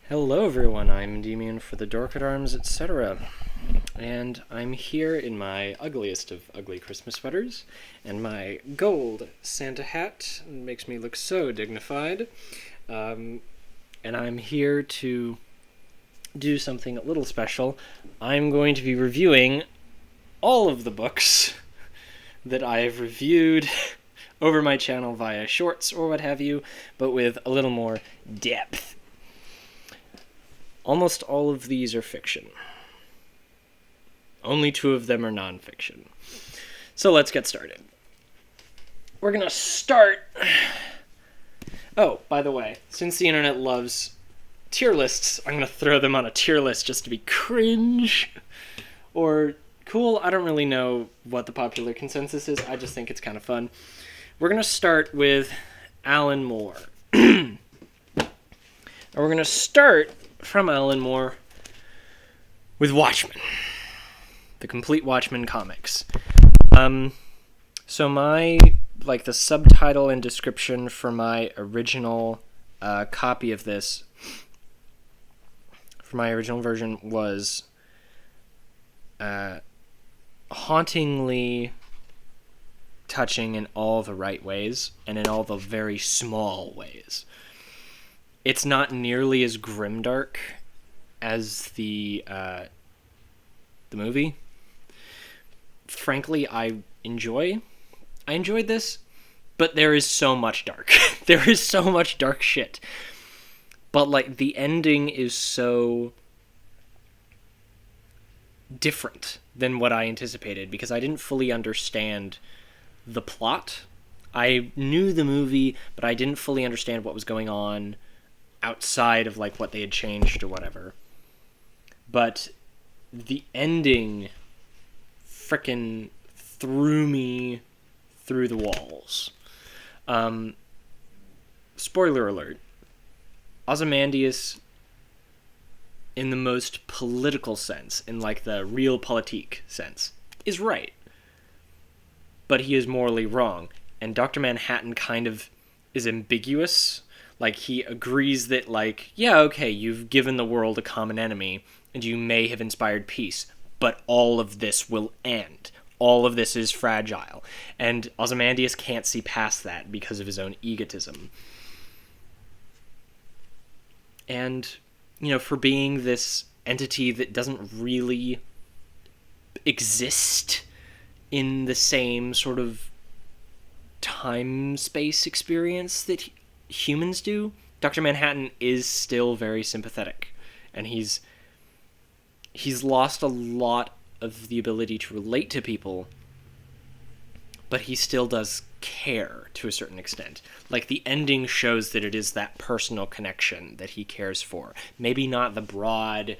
Hello everyone, I'm Endymion for the Dork at Arms, etc. And I'm here in my ugliest of ugly Christmas sweaters, and my gold Santa hat makes me look so dignified. And I'm here to do something a little special. I'm going to be reviewing all of the books that I have reviewed over my channel via shorts or what have you, but with a little more depth. Almost all of these are fiction. Only 2 of them are nonfiction. So let's get started. We're gonna start... Oh, by the way, since the internet loves tier lists, I'm gonna throw them on a tier list just to be cringe. Or cool, I don't really know what the popular consensus is, I just think it's kind of fun. We're gonna start with Alan Moore. And we're gonna start from Alan Moore with Watchmen, the complete Watchmen comics. So the subtitle and description for my original copy of this, for my original version, was hauntingly touching in all the right ways and in all the very small ways. It's not nearly as grimdark as the movie. Frankly, I enjoyed this, but there is so much dark. There is so much dark shit. But the ending is so different than what I anticipated because I didn't fully understand the plot. I knew the movie, but I didn't fully understand what was going on outside of what they had changed or whatever. But the ending frickin' threw me through the walls. Spoiler alert. Ozymandias, in the most political sense, in the realpolitik sense, is right. But he is morally wrong. And Dr. Manhattan kind of is ambiguous. He agrees that, yeah, okay, you've given the world a common enemy, and you may have inspired peace, but all of this will end. All of this is fragile. And Ozymandias can't see past that because of his own egotism. And, for being this entity that doesn't really exist in the same sort of time-space experience that humans do, Dr. Manhattan is still very sympathetic, and he's lost a lot of the ability to relate to people, but he still does care to a certain extent. The ending shows that it is that personal connection that he cares for. Maybe not the broad,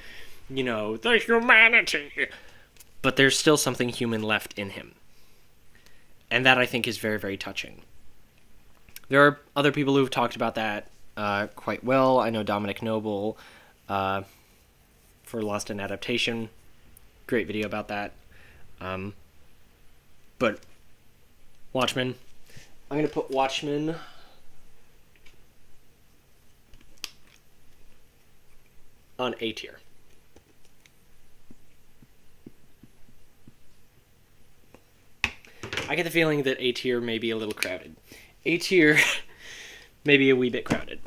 the humanity, but there's still something human left in him. And that, I think, is very, very touching. There are other people who have talked about that quite well. I know Dominic Noble for Lost in Adaptation. Great video about that. But Watchmen. I'm going to put Watchmen on A tier. I get the feeling that A tier may be a little crowded. A tier may be a wee bit crowded.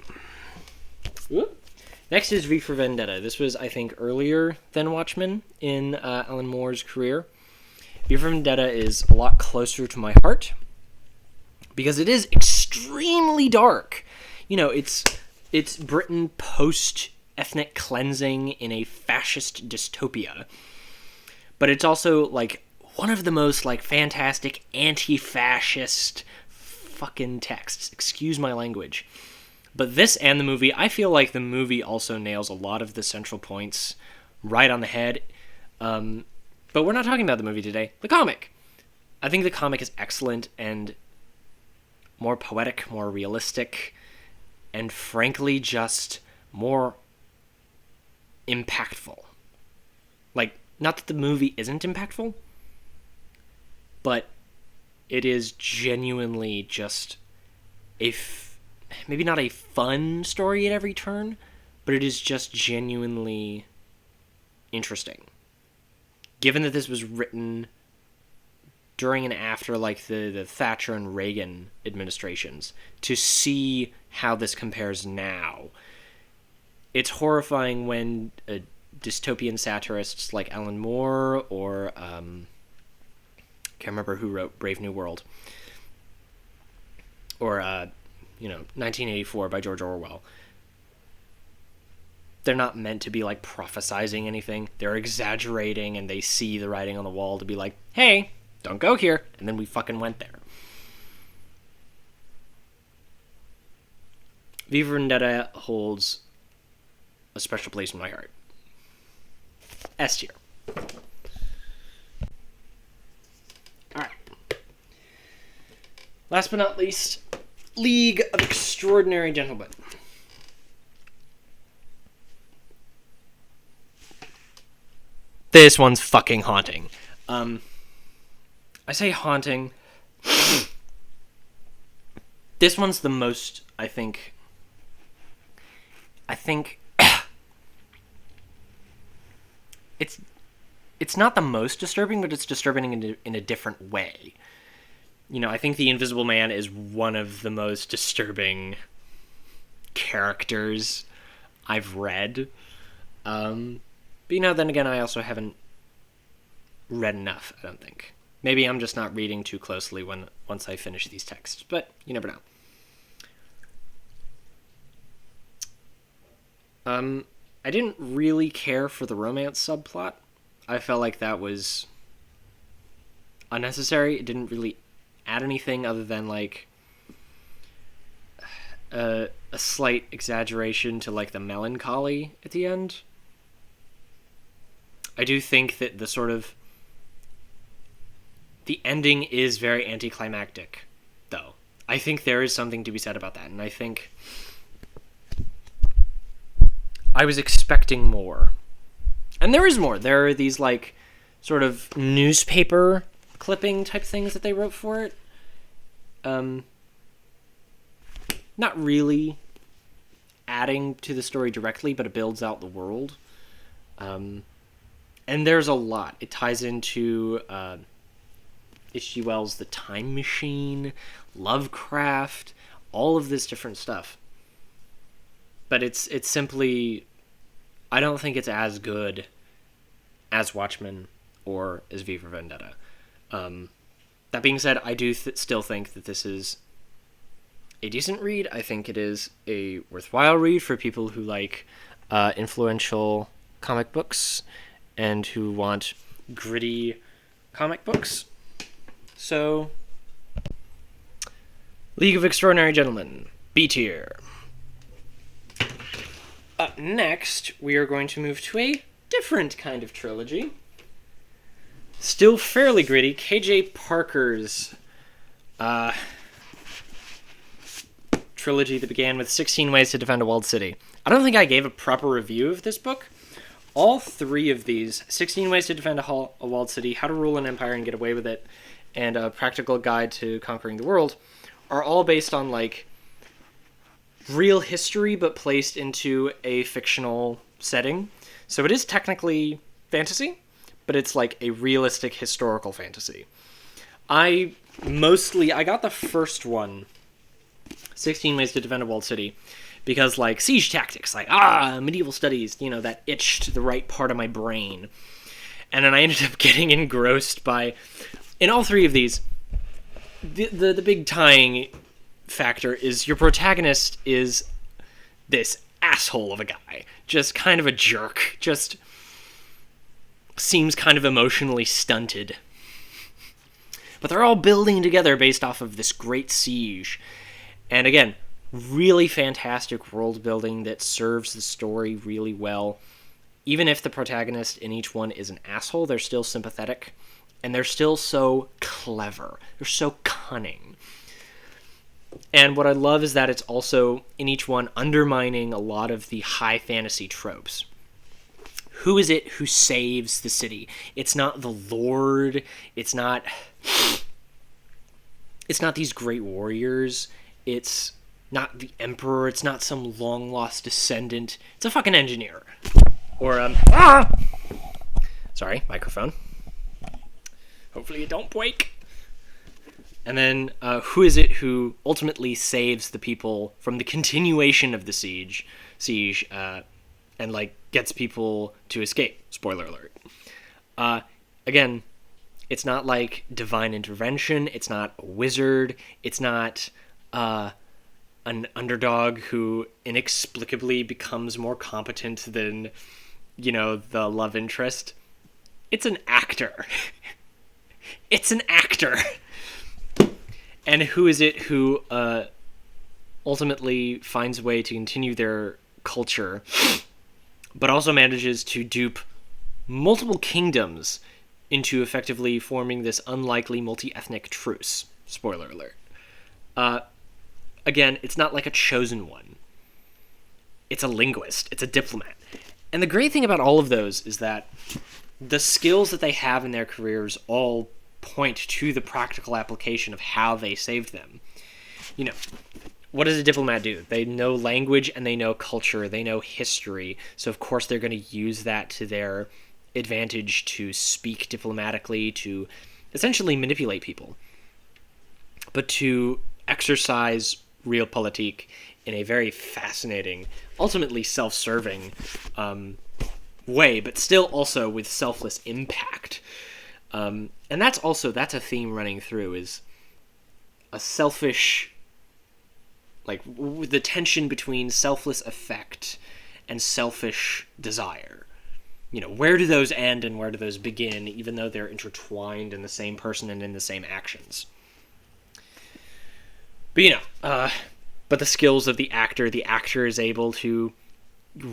Whoop. Next is V for Vendetta. This was, I think, earlier than Watchmen in Alan Moore's career. V for Vendetta is a lot closer to my heart because it is extremely dark. It's Britain post-ethnic cleansing in a fascist dystopia. But it's also, one of the most, fantastic anti-fascist fucking texts. Excuse my language. But this and the movie, I feel like the movie also nails a lot of the central points right on the head. But we're not talking about the movie today. The comic. I think the comic is excellent and more poetic, more realistic, and frankly just more impactful. Not that the movie isn't impactful, but it is genuinely just maybe not a fun story at every turn, but it is just genuinely interesting. Given that this was written during and after like the Thatcher and Reagan administrations, to see how this compares now, it's horrifying when dystopian satirists like Alan Moore or can't remember who wrote Brave New World, or 1984 by George Orwell. They're not meant to be like prophesizing anything. They're exaggerating, and they see the writing on the wall to be like, hey, don't go here, and then we fucking went there. V for Vendetta holds a special place in my heart. S tier. Alright. Last but not least, League of Extraordinary Gentlemen. This one's fucking haunting. I say haunting. This one's the most, I think it's not the most disturbing, but it's disturbing in a different way. I think the Invisible Man is one of the most disturbing characters I've read. But then again, I also haven't read enough, I don't think. Maybe I'm just not reading too closely once I finish these texts, but you never know. I didn't really care for the romance subplot. I felt like that was unnecessary. It didn't really add anything other than like a slight exaggeration to like the melancholy at the end. I do think that the ending is very anticlimactic, though. I think there is something to be said about that, and I think I was expecting more. And there is more. There are these, like, sort of newspaper clipping type things that they wrote for it. Not really adding to the story directly, but it builds out the world. And there's a lot. It ties into H.G. Wells' The Time Machine, Lovecraft, all of this different stuff. But it's simply, I don't think it's as good as Watchmen or as V for Vendetta. That being said, I do still think that this is a decent read. I think it is a worthwhile read for people who like influential comic books and who want gritty comic books. So, League of Extraordinary Gentlemen, B tier. Up next, we are going to move to a different kind of trilogy. Still fairly gritty, K.J. Parker's trilogy that began with 16 Ways to Defend a Walled City. I don't think I gave a proper review of this book. All three of these, 16 Ways to Defend a Walled City, How to Rule an Empire and Get Away with It, and A Practical Guide to Conquering the World, are all based on, like, real history, but placed into a fictional setting. So it is technically fantasy, but it's like a realistic historical fantasy. I got the first one, 16 Ways to Defend a Walled City, because, like, siege tactics, like, medieval studies, that itched the right part of my brain. And then I ended up getting engrossed by, in all three of these, the big tying factor is your protagonist is this asshole of a guy. Just kind of a jerk. Just seems kind of emotionally stunted. But they're all building together based off of this great siege. And again, really fantastic world building that serves the story really well. Even if the protagonist in each one is an asshole, they're still sympathetic. And they're still so clever. They're so cunning. And what I love is that it's also, in each one, undermining a lot of the high fantasy tropes. Who is it who saves the city? It's not the Lord. It's not these great warriors. It's not the emperor. It's not some long-lost descendant. It's a fucking engineer. Or, sorry, microphone. Hopefully it don't break. And then, who is it who ultimately saves the people from the continuation of the siege, and, like, gets people to escape? Spoiler alert. Again, it's not, like, divine intervention. It's not a wizard. It's not, an underdog who inexplicably becomes more competent than, you know, the love interest. It's an actor. It's an actor. And who is it who ultimately finds a way to continue their culture, but also manages to dupe multiple kingdoms into effectively forming this unlikely multi-ethnic truce? Spoiler alert. Again, it's not like a chosen one. It's a linguist. It's a diplomat. And the great thing about all of those is that the skills that they have in their careers all point to the practical application of how they saved them. You know, what does a diplomat do? They know language and they know culture. They know history. So, of course, they're going to use that to their advantage to speak diplomatically, to essentially manipulate people. But to exercise realpolitik in a very fascinating, ultimately self-serving way, but still also with selfless impact. And that's a theme running through, is a selfish, like, the tension between selfless effect and selfish desire. You know, where do those end and where do those begin, even though they're intertwined in the same person and in the same actions? But, you know, but the skills of the actor is able to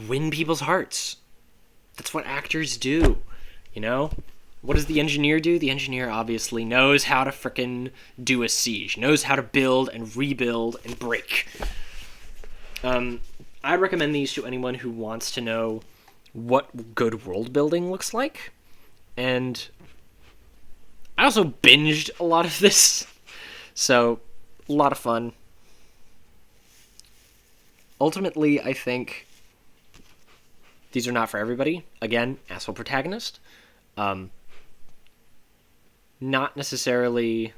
win people's hearts. That's what actors do, you know? What does the engineer do? The engineer obviously knows how to frickin' do a siege, knows how to build and rebuild and break. I recommend these to anyone who wants to know what good world building looks like. And I also binged a lot of this, so a lot of fun. Ultimately, I think these are not for everybody. Again, asshole protagonist. Not necessarily...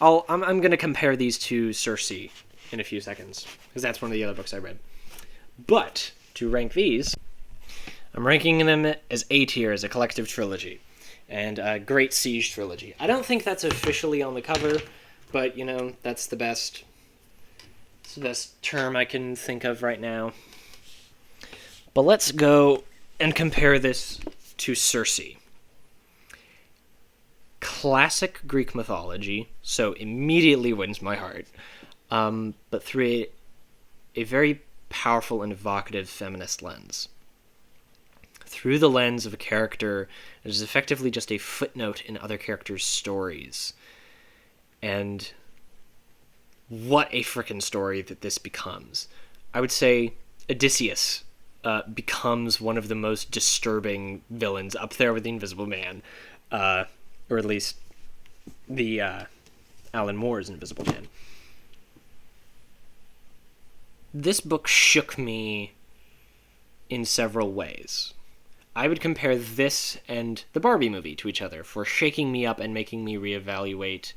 I'm going to compare these to Circe in a few seconds, because that's one of the other books I read. But, to rank these, I'm ranking them as A tier, as a collective trilogy, and a Great Siege trilogy. I don't think that's officially on the cover, but, you know, that's the best term I can think of right now. But let's go and compare this to Circe. Classic Greek mythology, so immediately wins my heart, but through a very powerful and evocative feminist lens. Through the lens of a character that is effectively just a footnote in other characters' stories. And what a frickin' story that this becomes. I would say Odysseus becomes one of the most disturbing villains, up there with the Invisible Man, or at least the Alan Moore's Invisible Man. This book shook me in several ways. I would compare this and the Barbie movie to each other for shaking me up and making me reevaluate,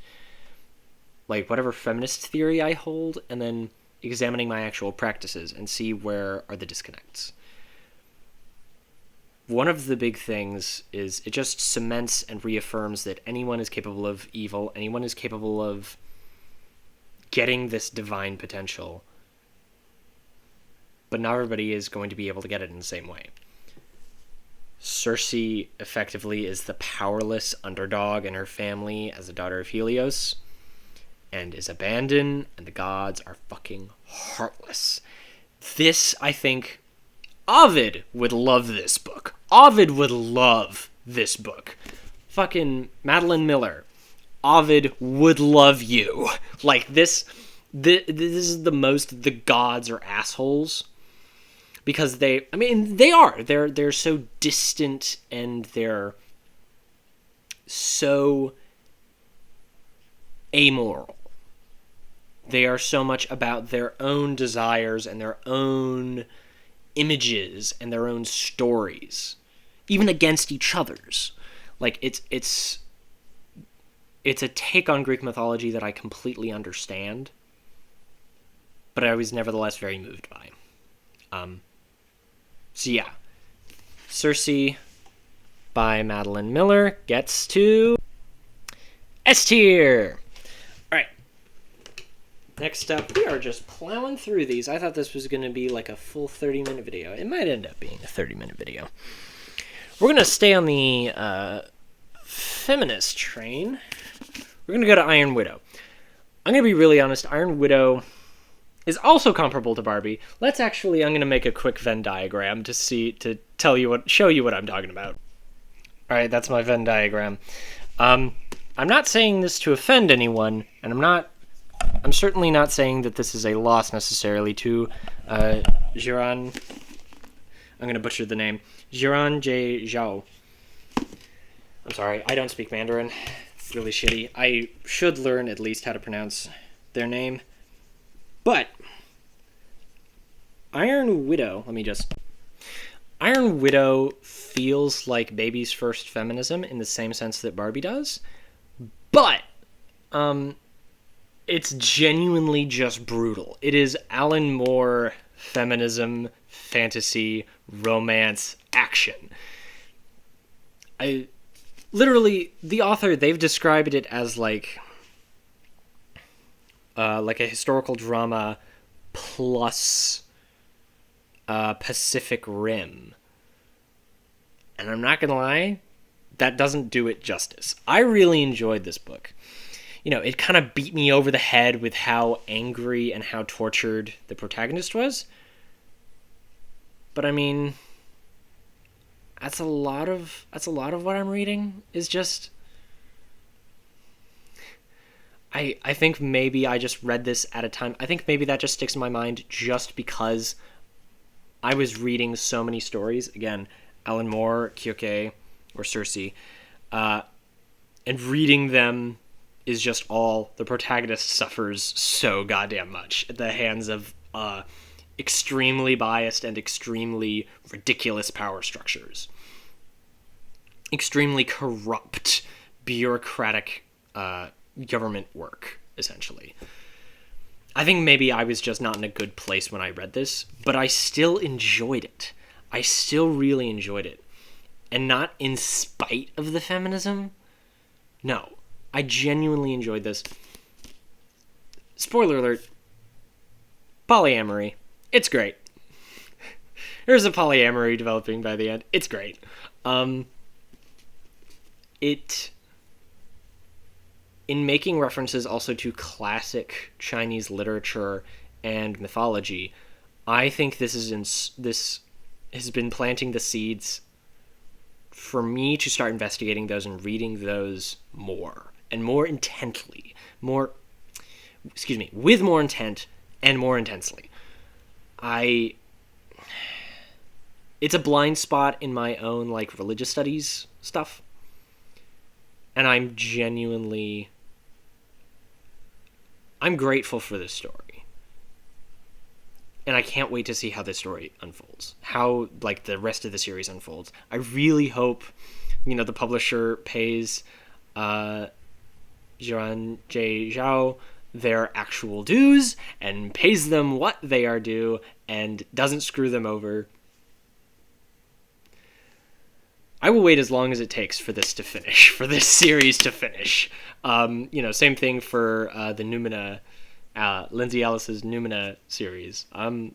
like, whatever feminist theory I hold, and then examining my actual practices and see where are the disconnects. One of the big things is it just cements and reaffirms that anyone is capable of evil, anyone is capable of getting this divine potential, but not everybody is going to be able to get it in the same way. Circe effectively is the powerless underdog in her family as a daughter of Helios, and is abandoned, and the gods are fucking heartless. This, I think, Ovid would love this book. Ovid would love this book. Fucking Madeline Miller. Ovid would love you. Like, this is the most the gods are assholes. Because they are. They're so distant, and they're so amoral. They are so much about their own desires and their own images and their own stories, even against each other's. Like, it's a take on Greek mythology that I completely understand, but I was nevertheless very moved by. So yeah, Circe by Madeline Miller gets to S tier. All right. Next up, we are just plowing through these. I thought this was going to be like a full 30-minute video. It might end up being a 30-minute video. We're going to stay on the feminist train. We're going to go to Iron Widow. I'm going to be really honest. Iron Widow is also comparable to Barbie. I'm going to make a quick Venn diagram to show you what I'm talking about. All right, that's my Venn diagram. I'm not saying this to offend anyone, and I'm certainly not saying that this is a loss necessarily to Jiran. I'm going to butcher the name. Jiran J. Zhao. I'm sorry, I don't speak Mandarin. It's really shitty. I should learn at least how to pronounce their name. But Iron Widow feels like baby's first feminism in the same sense that Barbie does. But it's genuinely just brutal. It is Alan Moore feminism, fantasy, romance, action. The author, they've described it as like a historical drama plus Pacific Rim. And I'm not gonna lie, that doesn't do it justice. I really enjoyed this book. It kind of beat me over the head with how angry and how tortured the protagonist was. But I mean, that's a lot of what I'm reading is just. I think maybe I just read this at a time. I think maybe that just sticks in my mind just because I was reading so many stories. Again, Alan Moore, Kyoke, or Circe, and reading them is just all the protagonist suffers so goddamn much at the hands of extremely biased and extremely ridiculous power structures. Extremely corrupt, bureaucratic government work, essentially. I think maybe I was just not in a good place when I read this, but I still enjoyed it. I still really enjoyed it. And not in spite of the feminism. No. I genuinely enjoyed this. Spoiler alert. Polyamory. It's great. There's a polyamory developing by the end. It's great. In making references also to classic Chinese literature and mythology, I think this has been planting the seeds for me to start investigating those and reading those more and more intently, with more intent and more intensely. It's a blind spot in my own religious studies stuff, and I'm grateful for this story. And I can't wait to see how this story unfolds. How, the rest of the series unfolds. I really hope, the publisher pays Jiran J. Zhao their actual dues and pays them what they are due and doesn't screw them over. I will wait as long as it takes for this to finish, for this series to finish. Same thing for the Numina, Lindsay Ellis's Numina series. I'm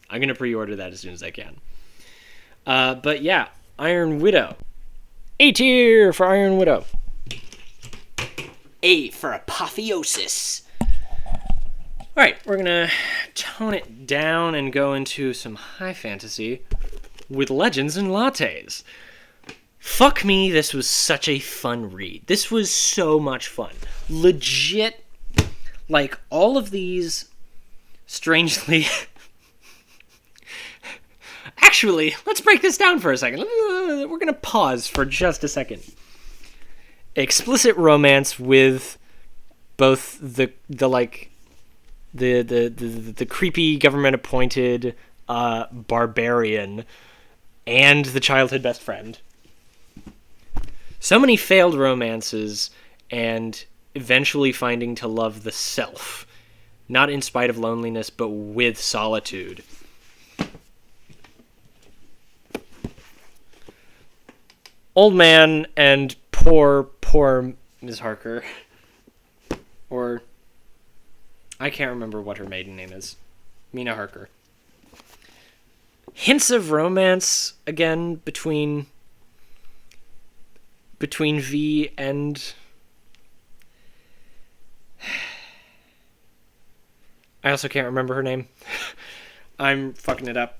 going to pre-order that as soon as I can. But yeah, Iron Widow. A tier for Iron Widow. A for Apotheosis. Alright, we're going to tone it down and go into some high fantasy with Legends and Lattes. Fuck me, this was such a fun read. This was so much fun. Legit, all of these, strangely... Actually, let's break this down for a second. We're going to pause for just a second. Explicit romance with both the creepy government appointed barbarian and the childhood best friend. So many failed romances, and eventually finding to love the self, not in spite of loneliness, but with solitude. Old man and poor Ms. Harker. Or, I can't remember what her maiden name is. Mina Harker. Hints of romance, again, between V and... I also can't remember her name. I'm fucking it up.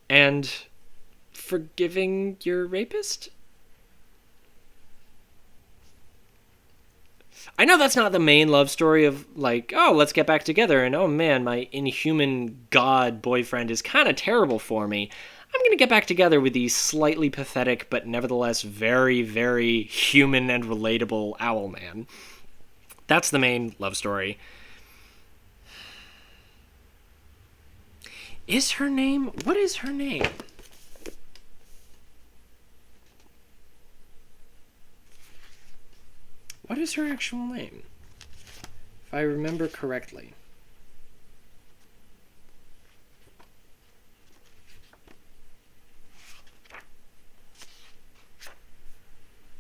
And forgiving your rapist? I know that's not the main love story of, like, oh, let's get back together, and oh man, my inhuman god boyfriend is kind of terrible for me. I'm going to get back together with the slightly pathetic, but nevertheless very, very human and relatable owl man. That's the main love story. Is her name? What is her name? What is her actual name? If I remember correctly.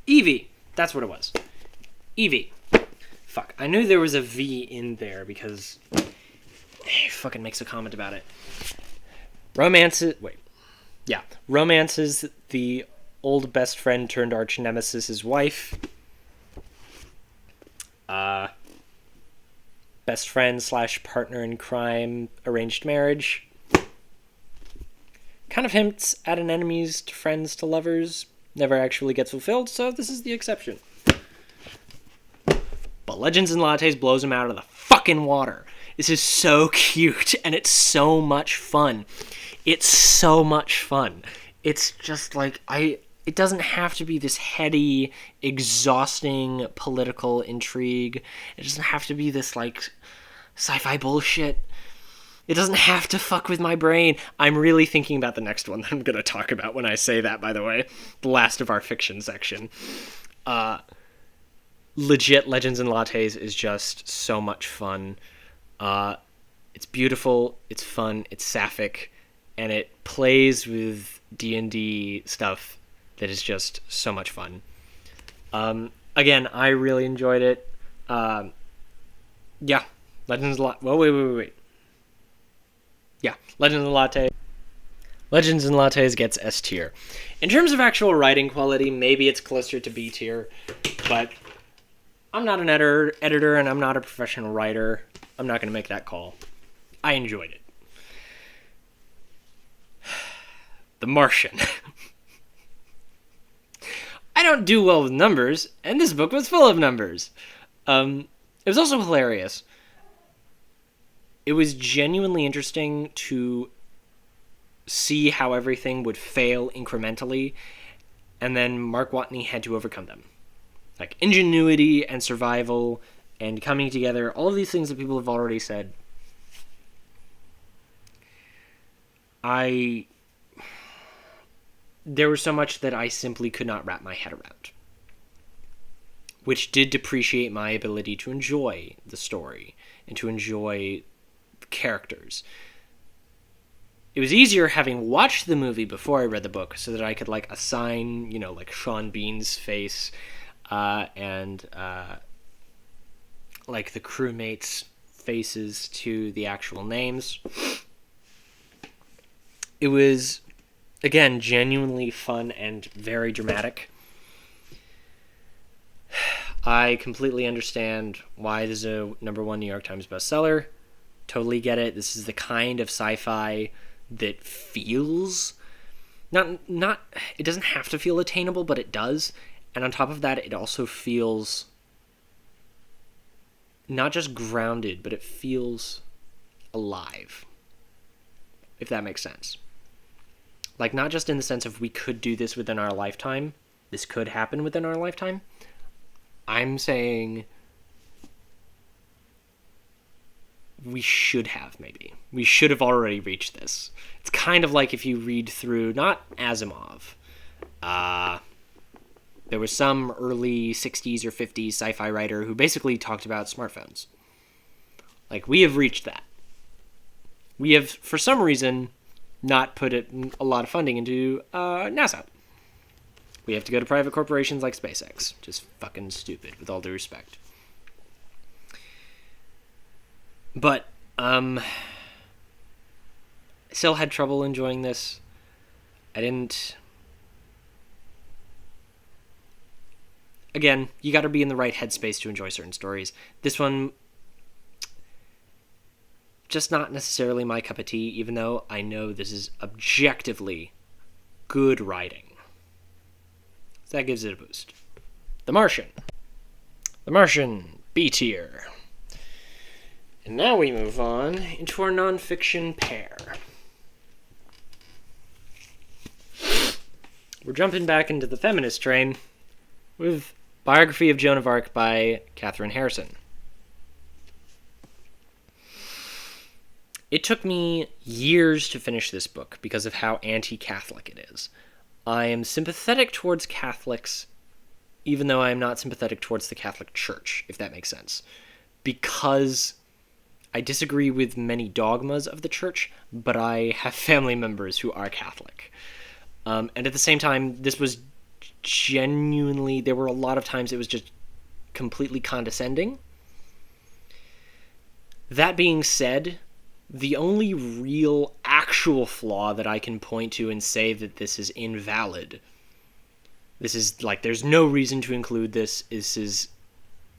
Evie. That's what it was. Evie. Fuck. I knew there was a V in there because he fucking makes a comment about it. Romances the old best friend turned arch nemesis' wife. Best friend / partner in crime, arranged marriage. Kind of hints at an enemies to friends to lovers. Never actually gets fulfilled, so this is the exception. But Legends and Lattes blows him out of the fucking water. This is so cute, and it's so much fun. It's so much fun. It's just like, it doesn't have to be this heady, exhausting political intrigue. It doesn't have to be this, like, sci-fi bullshit. It doesn't have to fuck with my brain. I'm really thinking about the next one that I'm going to talk about when I say that, by the way. The last of our fiction section. Legit, Legends and Lattes is just so much fun. It's beautiful, it's fun, it's sapphic, and it plays with D&D stuff that is just so much fun. Again, I really enjoyed it. Yeah, Legends and wait. Yeah, Legends and Lattes gets S tier. In terms of actual writing quality, maybe it's closer to B tier, but I'm not an editor, and I'm not a professional writer. I'm not going to make that call. I enjoyed it. The Martian. I don't do well with numbers, and this book was full of numbers. It was also hilarious. It was genuinely interesting to see how everything would fail incrementally, and then Mark Watney had to overcome them. Like ingenuity and survival and coming together, all of these things that people have already said. There was so much that I simply could not wrap my head around, which did depreciate my ability to enjoy the story and to enjoy the characters. It was easier having watched the movie before I read the book so that I could, like, assign, like Sean Bean's face and like the crewmates' faces to the actual names. It was, again, genuinely fun and very dramatic. I completely understand why this is a #1 New York Times bestseller. Totally get it. This is the kind of sci-fi that feels not it doesn't have to feel attainable, but it does. And on top of that, it also feels not just grounded, but it feels alive, if that makes sense. Like, not just in the sense of we could do this within our lifetime, this could happen within our lifetime. I'm saying we should have, maybe. We should have already reached this. It's kind of like if you read through, not Asimov. There was some early 60s or 50s sci-fi writer who basically talked about smartphones. Like, we have reached that. We have, for some reason, not put a lot of funding into NASA. We have to go to private corporations like SpaceX. Just fucking stupid, with all due respect. But, still had trouble enjoying this. Again, you gotta be in the right headspace to enjoy certain stories. This one, just not necessarily my cup of tea, even though I know this is objectively good writing. So that gives it a boost. The Martian. The Martian, B tier. And now we move on into our nonfiction pair. We're jumping back into the feminist train with Biography of Joan of Arc by Katherine Harrison. It took me years to finish this book because of how anti-Catholic it is. I am sympathetic towards Catholics, even though I am not sympathetic towards the Catholic Church, if that makes sense. Because I disagree with many dogmas of the Church, but I have family members who are Catholic. And at the same time, this was genuinely, there were a lot of times it was just completely condescending. That being said, the only real actual flaw that I can point to and say that this is invalid, this is like, there's no reason to include this is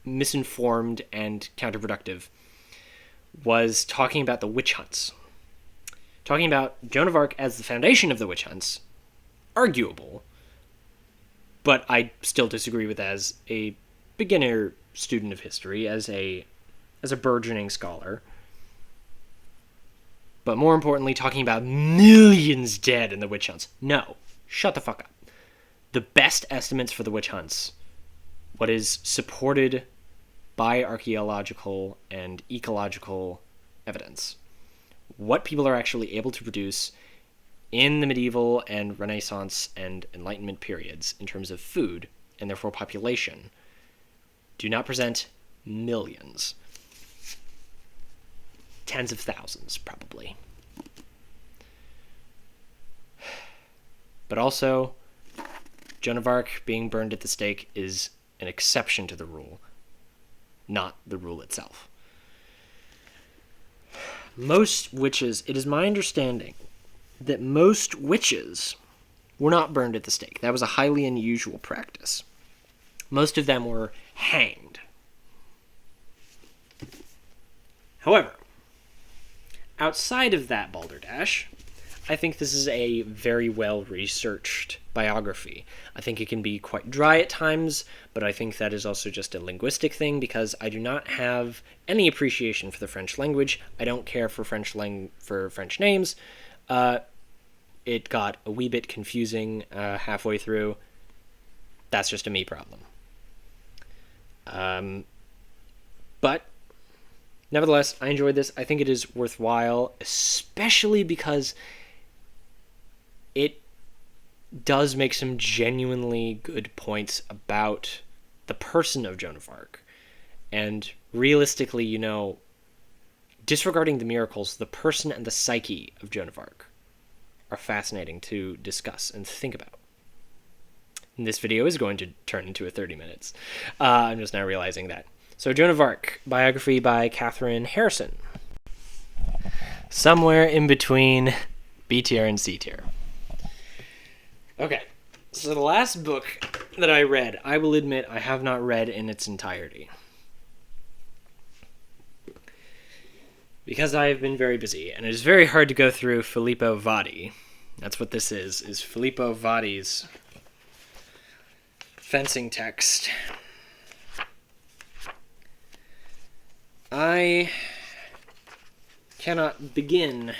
misinformed and counterproductive, was talking about the witch hunts. Talking about Joan of Arc as the foundation of the witch hunts, arguable, but I still disagree with as a beginner student of history, as a burgeoning scholar. But more importantly, talking about millions dead in the witch hunts. No, shut the fuck up. The best estimates for the witch hunts, what is supported by archaeological and ecological evidence, what people are actually able to produce in the medieval and Renaissance and Enlightenment periods in terms of food, and therefore population, do not present millions. Tens of thousands, probably. But also, Joan of Arc being burned at the stake is an exception to the rule, not the rule itself. Most witches, it is my understanding that most witches were not burned at the stake. That was a highly unusual practice. Most of them were hanged. However, outside of that balderdash, I think this is a very well-researched biography. I think it can be quite dry at times, but I think that is also just a linguistic thing because I do not have any appreciation for the French language. I don't care for French names. It got a wee bit confusing halfway through. That's just a me problem. But nevertheless, I enjoyed this. I think it is worthwhile, especially because it does make some genuinely good points about the person of Joan of Arc. And realistically, disregarding the miracles, the person and the psyche of Joan of Arc are fascinating to discuss and think about. And this video is going to turn into a 30 minutes. I'm just now realizing that. So Joan of Arc, biography by Katherine Harrison. Somewhere in between B tier and C tier. Okay, so the last book that I read, I will admit I have not read in its entirety. Because I have been very busy, and it is very hard to go through Filippo Vadi. That's what this is Filippo Vadi's fencing text. I cannot begin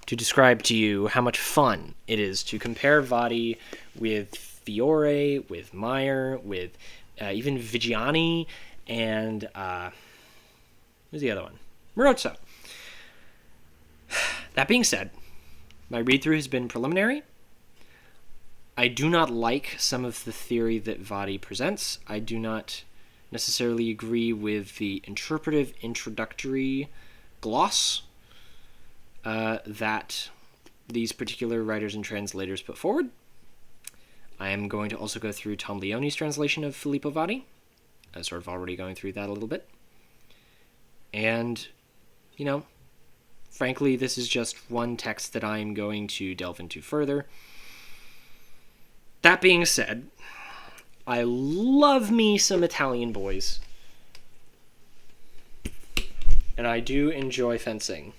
to describe to you how much fun it is to compare Vadi with Fiore, with Meyer, with even Vigiani, and who's the other one? Marozzo. That being said, my read-through has been preliminary. I do not like some of the theory that Vadi presents. I do not necessarily agree with the interpretive introductory gloss that these particular writers and translators put forward. I am going to also go through Tom Leone's translation of Filippo Vadi. I'm sort of already going through that a little bit. And, frankly, this is just one text that I'm going to delve into further. That being said, I love me some Italian boys. And I do enjoy fencing.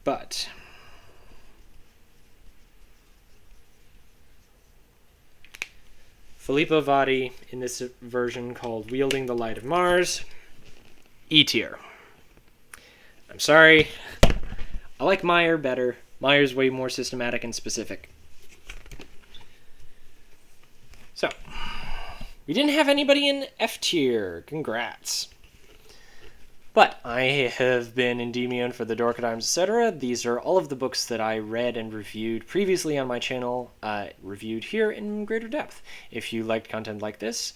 But Filippo Vadi, in this version called Wielding the Light of Mars, E tier. I'm sorry. I like Meyer better. Meyer's way more systematic and specific. So, we didn't have anybody in F tier. Congrats. But I have been Endymion for the Dork Times, etc. These are all of the books that I read and reviewed previously on my channel, reviewed here in greater depth. If you liked content like this,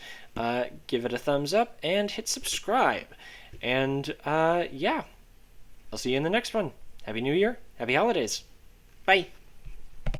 give it a thumbs up and hit subscribe. And, yeah. I'll see you in the next one. Happy New Year. Happy holidays. Bye.